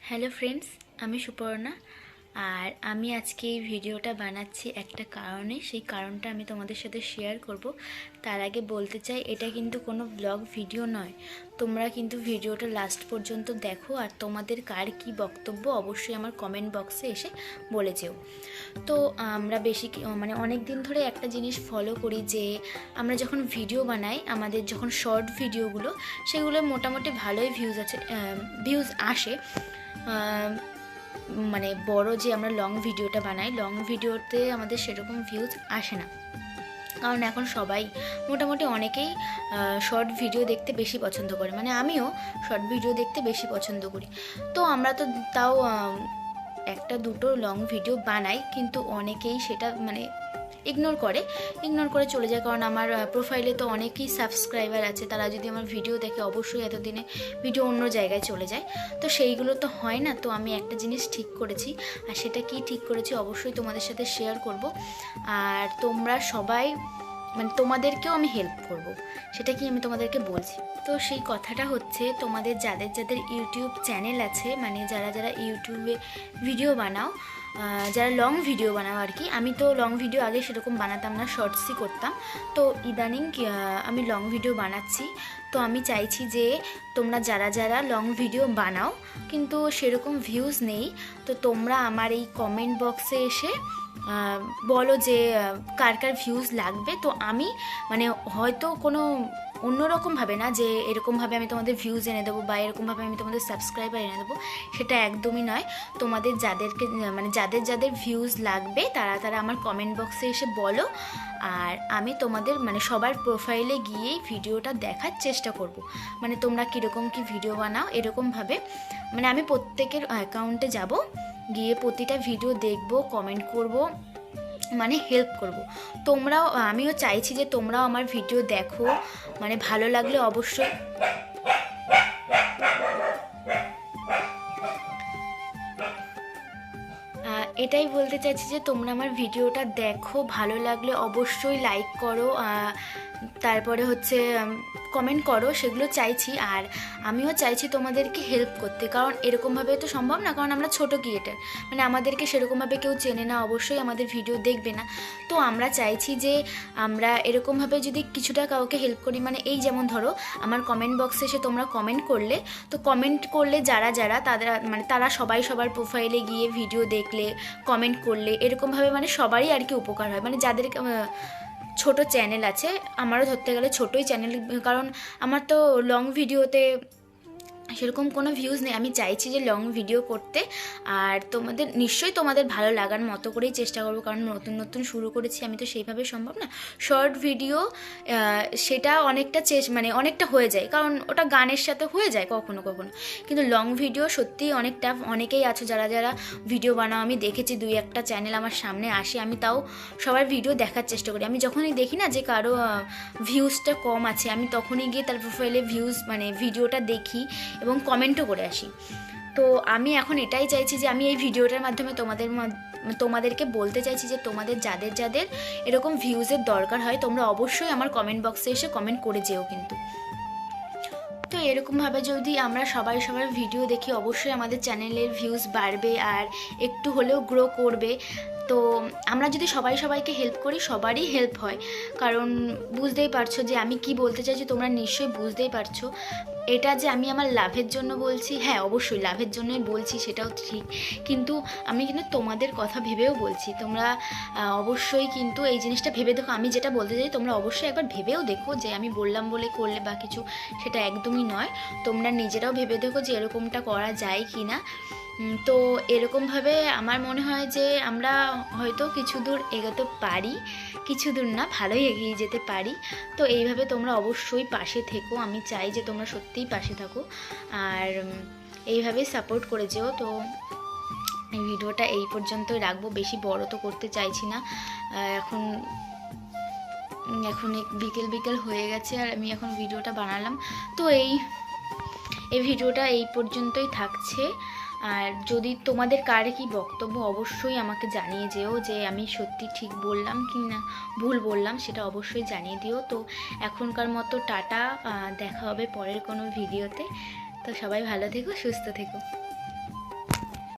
Hello friends, আমি সুপর্ণা। আর আমি আজকে এই ভিডিওটা বানাচ্ছি একটা কারণে। সেই কারণটা আমি তোমাদের সাথে শেয়ার করব। তার আগে বলতে চাই, এটা কিন্তু কোনো ব্লগ ভিডিও নয়। তোমরা কিন্তু ভিডিওটা লাস্ট পর্যন্ত দেখো, আর তোমাদের কার কি বক্তব্য অবশ্যই আমার কমেন্ট বক্সে এসে বলে যেও। তো আমরা অনেক দিন ধরে একটা জিনিস ফলো করি যে আমরা যখন ভিডিও বানাই, আমাদের যখন শর্ট ভিডিওগুলো, সেগুলো মোটামুটি ভালোই ভিউজ আসে। বড় যে আমরা লং ভিডিওটা বানাই, লং ভিডিওতে আমাদের সেরকম ভিউজ আসে না, কারণ এখন সবাই মোটামুটি অনেকেই শর্ট ভিডিও দেখতে বেশি পছন্দ করে। আমিও শর্ট ভিডিও দেখতে বেশি পছন্দ করি। তো আমরা তো তাও একটা দুটো লং ভিডিও বানাই, কিন্তু অনেকেই সেটা ইগনোর করে চলে যায়। কারণ আমার প্রোফাইলে তো অনেকেই সাবস্ক্রাইবার আছে, তারা যদি আমার ভিডিও দেখে অবশ্যই এতদিনে ভিডিও অন্য জায়গায় চলে যায়। তো সেইগুলো তো হয় না। তো আমি একটা জিনিস ঠিক করেছি, আর সেটা কি ঠিক করেছি অবশ্যই তোমাদের সাথে শেয়ার করব। আর তোমরা সবাই তোমাদেরকেও আমি হেল্প করব, সেটা কি আমি তোমাদেরকে বলছি। তো সেই কথাটা হচ্ছে, তোমাদের যাদের যাদের ইউটিউব চ্যানেল আছে, যারা যারা ইউটিউবে ভিডিও বানাও, যারা লং ভিডিও বানাও আর কি। আমি তো লং ভিডিও আগে সেরকম বানাতাম না, শর্টসই করতাম। তো ইদানিং আমি লং ভিডিও বানাচ্ছি। তো আমি চাইছি যে তোমরা যারা যারা লং ভিডিও বানাও কিন্তু সেরকম ভিউজ নেই, তো তোমরা আমার এই কমেন্ট বক্সে এসে বলো যে কার কার ভিউজ লাগবে। তো আমি হয়তো কোনো অন্যরকমভাবে না যে এরকমভাবে আমি তোমাদের ভিউজ এনে দেবো বা এরকমভাবে আমি তোমাদের সাবস্ক্রাইবার এনে দেবো, সেটা একদমই নয়। তোমাদের যাদেরকে যাদের যাদের ভিউজ লাগবে তারা তারা আমার কমেন্ট বক্সে এসে বলো, আর আমি তোমাদের সবার প্রোফাইলে গিয়েই ভিডিওটা দেখার চেষ্টা করব। তোমরা কীরকম কি ভিডিও বানাও এরকমভাবে আমি প্রত্যেকের অ্যাকাউন্টে যাব, গিয়ে প্রতিটা ভিডিও দেখব, কমেন্ট করব, হেল্প করব। আমিও চাইছি যে তোমরাও আমার ভিডিও দেখো, ভালো লাগলে অবশ্যই এটাই বলতে চাইছি যে তোমরা আমার ভিডিওটা দেখো, ভালো লাগলে অবশ্যই লাইক করো, তারপরে হচ্ছে কমেন্ট করো, সেগুলো চাইছি। আর আমিও চাইছি তোমাদেরকে হেল্প করতে, কারণ এরকমভাবে তো সম্ভব না, কারণ আমরা ছোটো ক্রিয়েটার, আমাদেরকে সেরকমভাবে কেউ চেনে না, অবশ্যই আমাদের ভিডিও দেখবে না। তো আমরা চাইছি যে আমরা এরকমভাবে যদি কিছুটা কাউকে হেল্প করি, এই যেমন ধরো আমার কমেন্ট বক্সে এসে তোমরা কমেন্ট করলে যারা যারা তারা সবাই সবার প্রোফাইলে গিয়ে ভিডিও দেখলে, কমেন্ট করলে, এরকমভাবে সবারই আর কি উপকার হয়। যাদের ছোট চ্যানেল আছে, আমারও ধরতে গেলে ছোটোই চ্যানেল, কারণ আমার তো লং ভিডিওতে সেরকম কোনো ভিউজ নেই। আমি চাইছি যে লং ভিডিও করতে, আর নিশ্চয়ই তোমাদের ভালো লাগার মতো করেই চেষ্টা করবো, কারণ নতুন নতুন শুরু করেছি আমি, তো সেইভাবে সম্ভব না। শর্ট ভিডিও সেটা অনেকটা অনেকটা হয়ে যায়, কারণ ওটা গানের সাথে হয়ে যায় কখনো কখনো, কিন্তু লং ভিডিও সত্যিই অনেকেই আছো যারা যারা ভিডিও বানাও। আমি দেখেছি দুই একটা চ্যানেল আমার সামনে আসে, আমি তাও সবার ভিডিও দেখার চেষ্টা করি। আমি যখনই দেখি না যে কারো ভিউজটা কম আছে, আমি তখনই গিয়ে তার প্রোফাইলে ভিডিওটা দেখি এবং কমেন্টও করে আসি। তো আমি এখন এটাই চাইছি যে আমি এই ভিডিওটার মাধ্যমে তোমাদেরকে বলতে চাইছি যে তোমাদের যাদের যাদের এরকম ভিউজের দরকার হয়, তোমরা অবশ্যই আমার কমেন্ট বক্সে এসে কমেন্ট করে যেও কিন্তু। তো এরকমভাবে যদি আমরা সবাই সবার ভিডিও দেখি, অবশ্যই আমাদের চ্যানেলের ভিউজ বাড়বে আর একটু হলেও গ্রো করবে। তো আমরা যদি সবাই সবাইকে হেল্প করি, সবারই হেল্প হয়, কারণ বুঝতেই পারছো যে আমি কি বলতে চাইছি, তোমরা নিশ্চয়ই বুঝতেই পারছো। এটা যে আমি আমার লাভের জন্য বলছি, হ্যাঁ অবশ্যই লাভের জন্যই বলছি, সেটাও ঠিক, কিন্তু আমি কিন্তু তোমাদের কথা ভেবেও বলছি। তোমরা অবশ্যই কিন্তু এই জিনিসটা ভেবে দেখো, আমি যেটা বলতে চাই তোমরা অবশ্যই একবার ভেবেও দেখো, যে আমি বললাম বলে করলে বা কিছু, সেটা একদমই নয়। তোমরা নিজেরাও ভেবে দেখো যে এরকমটা করা যায় কি না। তো এরকমভাবে আমার মনে হয় যে আমরা হয়তো কিছু দূর এগোতে পারি, কিছু দূর না, ভালোই এগিয়ে যেতে পারি। তো এইভাবে তোমরা অবশ্যই পাশে থেকো, আমি চাই যে তোমরা সত্যিই পাশে থাকো, আর এইভাবেই সাপোর্ট করে যেও। তো এই ভিডিওটা এই পর্যন্তই রাখবো, বেশি বড় তো করতে চাইছি না। এখন বিকেল বিকেল হয়ে গেছে, আর আমি এখন ভিডিওটা বানালাম। তো এই ভিডিওটা এই পর্যন্তই থাকছে। আর যদি তোমাদের কার কি বক্তব্য অবশ্যই আমাকে জানিয়ে যেও, যে আমি সত্যি ঠিক বললাম কি না ভুল বললাম, সেটা অবশ্যই জানিয়ে দিও। তো এখনকার মতো টাটা, দেখা হবে পরের কোনো ভিডিওতে। তো সবাই ভালো থেকো, সুস্থ থেকো।